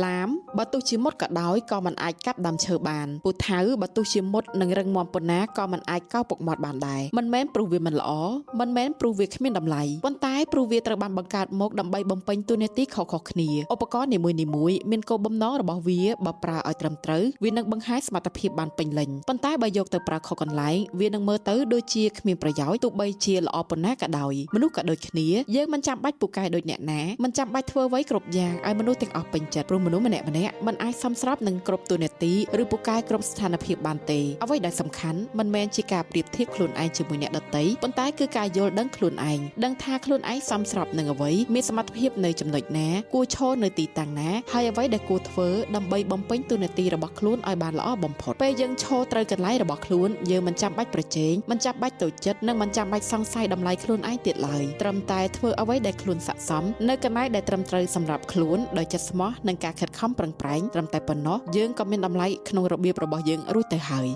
ឡាមបើទោះជាមុតក៏ដោយក៏មិនអាចកាប់ដើមឈើបានពូថៅបើទោះជាមុតនឹងរឹងមាំប៉ុណ្ណាក៏មិនអាចកោសពុកមាត់បានដែរមិនមែនព្រោះវាមិនល្អមិនមែនព្រោះវាគ្មានតម្លៃប៉ុន្តែព្រោះវាត្រូវបានបង្កើតមកដើម្បីបំពេញតួនាទីខុសៗគ្នាឧបករណ៍នីមួយៗមានគោលបំណងរបស់វាបើប្រើឲ្យត្រឹមត្រូវវានឹងបង្ហាញសមត្ថភាពបានពេញលេញប៉ុន្តែបើយកទៅប្រើខុសកន្លែងវានឹងមើលទៅដូចជាគ្មានប្រយោជន៍ទោះបីជាល្អប៉ុណ្ណាក៏ដោយមនុស្សក៏ដូចគ្នាយើងមិនចាំបាច់ពូកែដូចអ្នកណាមិនចាំបាច់ធ្វើអ្វីគ្រប់យ៉ាងឲ្យមនុស្សទាំងអស់ពេញចិត្តព្រោះមនុស្សម្នាក់មិនអាចសមស្របនឹងគ្រប់តួនាទីឬពូកែគ្រប់ស្ថានភាពបានទេអ្វីដែលសំខាន់មិនមែនជាការប្រៀបធៀបខ្លួនឯងជាមួយអ្នកដទៃប៉ុន្តែគឺការយល់ដឹងខ្លួនឯងដឹងថាខ្លួនឯងសមស្របនឹងអ្វីមានសមត្ថភាពនៅចំណុចណាគួរឈរនៅទីតាំងណាហើយអ្វីដែលគួរធ្វើដើម្បីបំពេញតួនាទីរបស់ខ្លួនឲ្យបានល្អបំផុតពេលយើងឈរត្រូវកន្លែងរបស់ខ្លួនយើងមិនចាំបាច់ប្រជែងមិនចាំបាច់តូចចិត្តនិងមិនចាំបាច់សង្ស័យតម្លៃខ្លួនឯងទៀតឡើយត្រឹមតែធ្វើអ្វីដែលខ្លួនស័ក្តិសមនៅកន្លែងដែលត្រឹមត្រូវសម្រាប់ខ្លួនដោយចិត្តស្មោះនិងការខិតខំប្រឹងប្រែងត្រឹមតែប៉ុណ្ណោះយើងក៏មានតម្លៃក្នុងរបៀបរបស់យើងរួចទៅហើយ